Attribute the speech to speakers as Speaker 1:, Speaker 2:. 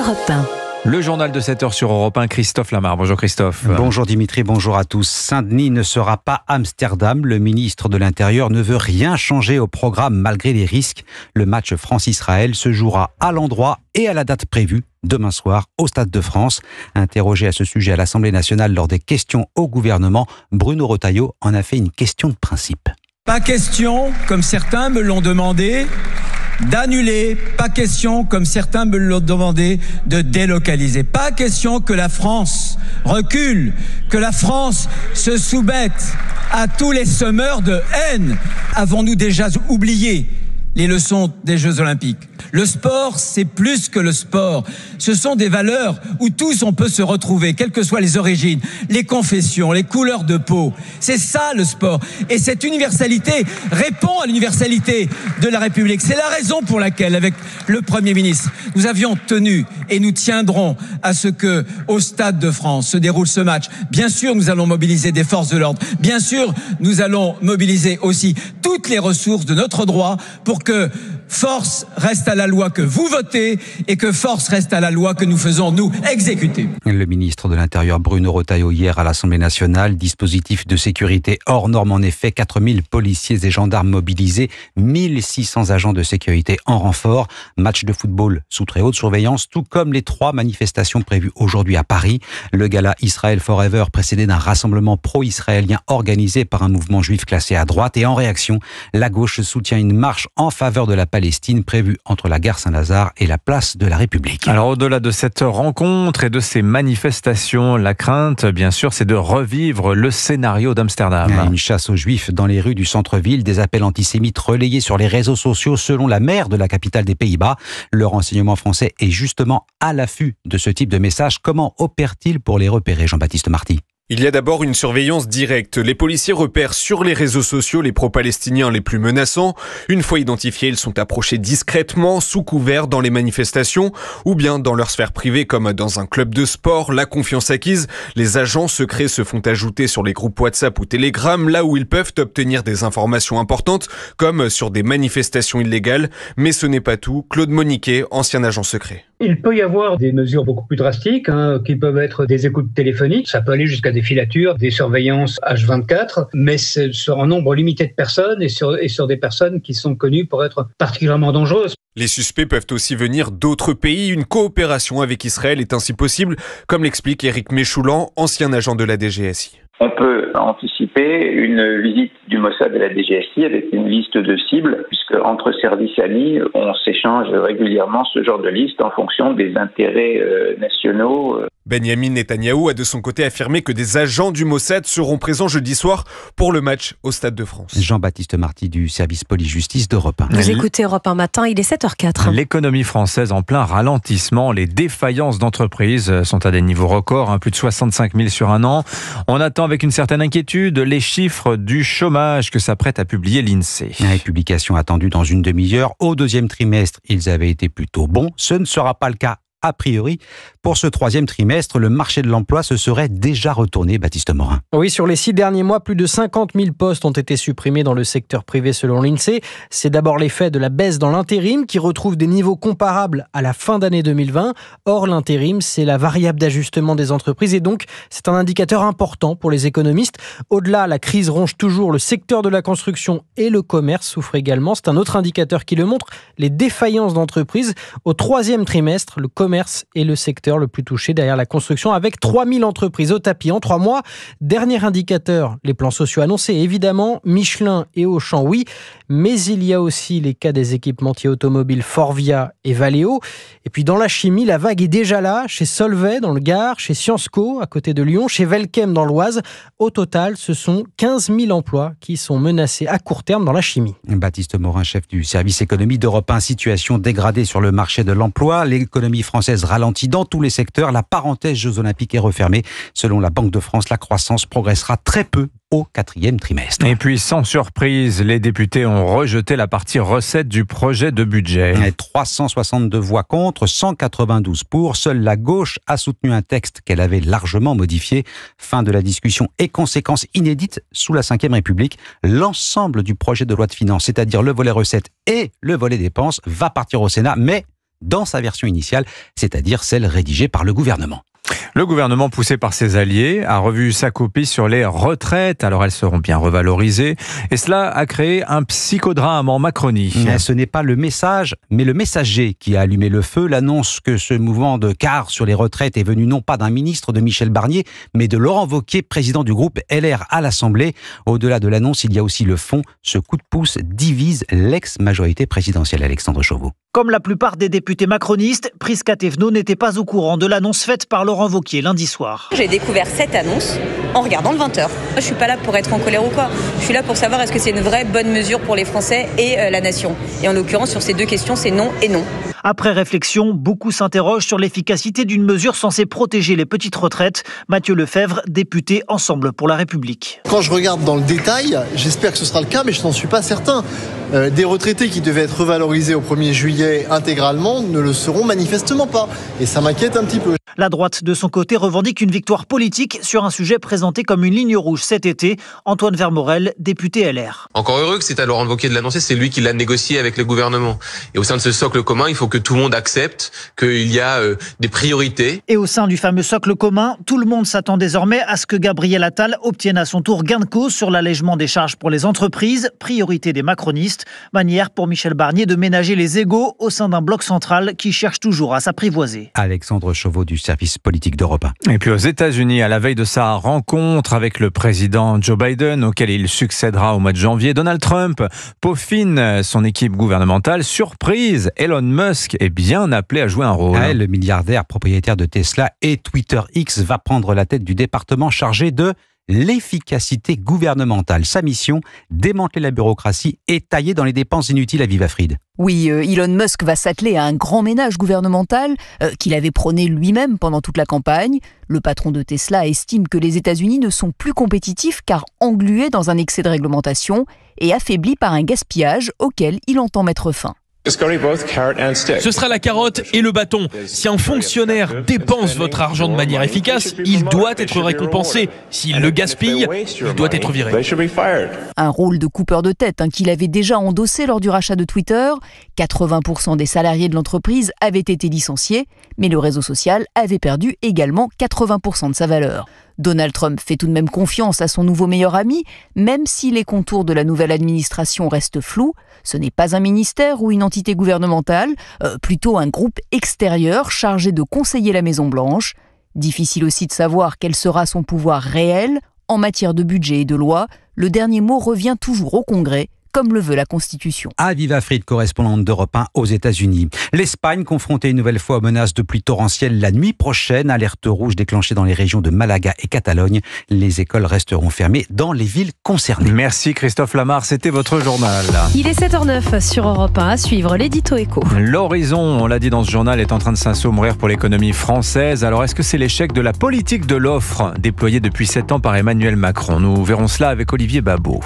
Speaker 1: Europe 1.
Speaker 2: Le journal de 7h sur Europe 1, Christophe Lamar. Bonjour Christophe.
Speaker 3: Bonjour Dimitri, bonjour à tous. Saint-Denis ne sera pas Amsterdam. Le ministre de l'Intérieur ne veut rien changer au programme malgré les risques. Le match France-Israël se jouera à l'endroit et à la date prévue, demain soir, au Stade de France. Interrogé à ce sujet à l'Assemblée nationale lors des questions au gouvernement, Bruno Retailleau en a fait une question de principe.
Speaker 4: Pas question, comme certains me l'ont demandé, d'annuler, pas question, comme certains me l'ont demandé, de délocaliser. Pas question que la France recule, que la France se soumette à tous les semeurs de haine. Avons-nous déjà oublié les leçons des Jeux Olympiques? Le sport, c'est plus que le sport. Ce sont des valeurs où tous on peut se retrouver, quelles que soient les origines, les confessions, les couleurs de peau. C'est ça le sport. Et cette universalité répond à l'universalité de la République. C'est la raison pour laquelle, avec le Premier ministre, nous avions tenu et nous tiendrons à ce que, au Stade de France, se déroule ce match. Bien sûr, nous allons mobiliser des forces de l'ordre. Bien sûr, nous allons mobiliser aussi toutes les ressources de notre droit pour que force reste à la loi que vous votez et que force reste à la loi que nous faisons, nous, exécuter.
Speaker 3: Le ministre de l'Intérieur Bruno Retailleau hier à l'Assemblée nationale. Dispositif de sécurité hors norme en effet. 4000 policiers et gendarmes mobilisés. 1600 agents de sécurité en renfort. Match de football sous très haute surveillance, tout comme les 3 manifestations prévues aujourd'hui à Paris. Le gala Israel Forever précédé d'un rassemblement pro-israélien organisé par un mouvement juif classé à droite. Et en réaction, la gauche soutient une marche en faveur de la Palestine prévue entre la gare Saint-Lazare et la place de la République.
Speaker 2: Alors au-delà de cette rencontre et de ces manifestations, la crainte, bien sûr, c'est de revivre le scénario d'Amsterdam.
Speaker 3: Une chasse aux juifs dans les rues du centre-ville, des appels antisémites relayés sur les réseaux sociaux selon la maire de la capitale des Pays-Bas. Le renseignement français est justement à l'affût de ce type de messages. Comment opère-t-il pour les repérer, Jean-Baptiste Marty ?
Speaker 5: Il y a d'abord une surveillance directe. Les policiers repèrent sur les réseaux sociaux les pro-palestiniens les plus menaçants. Une fois identifiés, ils sont approchés discrètement, sous couvert dans les manifestations ou bien dans leur sphère privée comme dans un club de sport. La confiance acquise, les agents secrets se font ajouter sur les groupes WhatsApp ou Telegram, là où ils peuvent obtenir des informations importantes comme sur des manifestations illégales. Mais ce n'est pas tout. Claude Moniquet, ancien agent secret.
Speaker 6: Il peut y avoir des mesures beaucoup plus drastiques, qui peuvent être des écoutes téléphoniques. Ça peut aller jusqu'à des filatures, des surveillances H24, mais c'est sur un nombre limité de personnes et sur des personnes qui sont connues pour être particulièrement dangereuses.
Speaker 5: Les suspects peuvent aussi venir d'autres pays. Une coopération avec Israël est ainsi possible, comme l'explique Éric Méchoulan, ancien agent de la DGSI.
Speaker 7: On peut anticiper une visite du Mossad à la DGSI avec une liste de cibles, puisque entre services amis, on s'échange régulièrement ce genre de liste en fonction des intérêts nationaux.
Speaker 5: Benyamin Netanyahou a de son côté affirmé que des agents du Mossad seront présents jeudi soir pour le match au Stade de France.
Speaker 3: Jean-Baptiste Marty du service police-justice d'Europe 1.
Speaker 1: Vous écoutez Europe 1 matin, il est 7h04.
Speaker 2: L'économie française en plein ralentissement. Les défaillances d'entreprises sont à des niveaux records, plus de 65 000 sur un an. On attend avec une certaine inquiétude les chiffres du chômage que s'apprête à publier l'INSEE.
Speaker 3: Une publication attendue dans une demi-heure. Au 2e trimestre, ils avaient été plutôt bons. Ce ne sera pas le cas a priori. Pour ce 3e trimestre, le marché de l'emploi se serait déjà retourné, Baptiste Morin.
Speaker 8: Oui, sur les 6 derniers mois, plus de 50 000 postes ont été supprimés dans le secteur privé selon l'INSEE. C'est d'abord l'effet de la baisse dans l'intérim qui retrouve des niveaux comparables à la fin d'année 2020. Or, l'intérim, c'est la variable d'ajustement des entreprises et donc c'est un indicateur important pour les économistes. Au-delà, la crise ronge toujours le secteur de la construction et le commerce souffrent également. C'est un autre indicateur qui le montre, les défaillances d'entreprises. Au 3e trimestre, le commerce est le secteur le plus touché derrière la construction avec 3000 entreprises au tapis en 3 mois. Dernier indicateur, les plans sociaux annoncés. Évidemment, Michelin et Auchan, oui. Mais il y a aussi les cas des équipementiers automobiles Forvia et Valeo. Et puis dans la chimie, la vague est déjà là. Chez Solvay dans le Gard, chez Sciences Co à côté de Lyon, chez Velkem dans l'Oise. Au total, ce sont 15 000 emplois qui sont menacés à court terme dans la chimie.
Speaker 3: Baptiste Morin, chef du service économie d'Europe 1. Situation dégradée sur le marché de l'emploi. L'économie française ralentit dans tous les secteurs. La parenthèse Jeux Olympiques est refermée. Selon la Banque de France, la croissance progressera très peu au 4e trimestre.
Speaker 2: Et puis, sans surprise, les députés ont rejeté la partie recettes du projet de budget.
Speaker 3: 362 voix contre, 192 pour. Seule la gauche a soutenu un texte qu'elle avait largement modifié. Fin de la discussion et conséquence inédite sous la Ve République. L'ensemble du projet de loi de finances, c'est-à-dire le volet recettes et le volet dépenses, va partir au Sénat, mais dans sa version initiale, c'est-à-dire celle rédigée par le gouvernement.
Speaker 2: Le gouvernement, poussé par ses alliés, a revu sa copie sur les retraites. Alors elles seront bien revalorisées. Et cela a créé un psychodrame en Macronie.
Speaker 3: Mais ce n'est pas le message, mais le messager qui a allumé le feu. L'annonce que ce mouvement de quart sur les retraites est venu non pas d'un ministre de Michel Barnier, mais de Laurent Wauquiez, président du groupe LR à l'Assemblée. Au-delà de l'annonce, il y a aussi le fond. Ce coup de pouce divise l'ex-majorité présidentielle. Alexandre Chauveau.
Speaker 9: Comme la plupart des députés macronistes, Prisca Thévenot n'était pas au courant de l'annonce faite par Laurent Wauquiez lundi soir.
Speaker 10: J'ai découvert cette annonce en regardant le 20h. Je ne suis pas là pour être en colère ou quoi. Je suis là pour savoir est-ce que c'est une vraie bonne mesure pour les Français et la nation. Et en l'occurrence, sur ces deux questions, c'est non et non.
Speaker 9: Après réflexion, beaucoup s'interrogent sur l'efficacité d'une mesure censée protéger les petites retraites. Mathieu Lefebvre, député Ensemble pour la République.
Speaker 11: Quand je regarde dans le détail, j'espère que ce sera le cas, mais je n'en suis pas certain. Des retraités qui devaient être revalorisés au 1er juillet intégralement ne le seront manifestement pas. Et ça m'inquiète un petit peu.
Speaker 9: La droite, de son côté, revendique une victoire politique sur un sujet présenté comme une ligne rouge cet été. Antoine Vermorel, député LR.
Speaker 12: Encore heureux que c'est à Laurent Wauquiez de l'annoncer, c'est lui qui l'a négocié avec le gouvernement. Et au sein de ce socle commun, il faut que tout le monde accepte qu'il y a des priorités.
Speaker 9: Et au sein du fameux socle commun, tout le monde s'attend désormais à ce que Gabriel Attal obtienne à son tour gain de cause sur l'allègement des charges pour les entreprises, priorité des macronistes, manière pour Michel Barnier de ménager les égos au sein d'un bloc central qui cherche toujours à s'apprivoiser.
Speaker 3: Alexandre Chauveau du service politique d'Europe 1.
Speaker 2: Et puis aux États-Unis, à la veille de sa rencontre avec le président Joe Biden, auquel il succédera au mois de janvier, Donald Trump peaufine son équipe gouvernementale. Surprise, Elon Musk est bien appelé à jouer un rôle.
Speaker 3: Le milliardaire propriétaire de Tesla et Twitter X va prendre la tête du département chargé de l'efficacité gouvernementale. Sa mission, démanteler la bureaucratie et tailler dans les dépenses inutiles à Viva Fried.
Speaker 13: Oui, Elon Musk va s'atteler à un grand ménage gouvernemental qu'il avait prôné lui-même pendant toute la campagne. Le patron de Tesla estime que les États-Unis ne sont plus compétitifs car englués dans un excès de réglementation et affaiblis par un gaspillage auquel il entend mettre fin.
Speaker 14: Ce sera la carotte et le bâton. Si un fonctionnaire dépense votre argent de manière efficace, il doit être récompensé. S'il le gaspille, il doit être viré.
Speaker 13: Un rôle de coupeur de tête qu'il avait déjà endossé lors du rachat de Twitter. 80% des salariés de l'entreprise avaient été licenciés, mais le réseau social avait perdu également 80% de sa valeur. Donald Trump fait tout de même confiance à son nouveau meilleur ami, même si les contours de la nouvelle administration restent flous. Ce n'est pas un ministère ou une entité gouvernementale, plutôt un groupe extérieur chargé de conseiller la Maison-Blanche. Difficile aussi de savoir quel sera son pouvoir réel. En matière de budget et de loi, le dernier mot revient toujours au Congrès, comme le veut la Constitution.
Speaker 3: Aviva Fried, correspondante d'Europe 1 aux États-Unis. L'Espagne, confrontée une nouvelle fois aux menaces de pluie torrentielle la nuit prochaine. Alerte rouge déclenchée dans les régions de Malaga et Catalogne. Les écoles resteront fermées dans les villes concernées.
Speaker 2: Merci Christophe Lamar, c'était votre journal.
Speaker 1: Il est 7h09 sur Europe 1, à suivre l'édito éco.
Speaker 2: L'horizon, on l'a dit dans ce journal, est en train de s'assombrir pour l'économie française. Alors est-ce que c'est l'échec de la politique de l'offre déployée depuis 7 ans par Emmanuel Macron? Nous verrons cela avec Olivier Babot.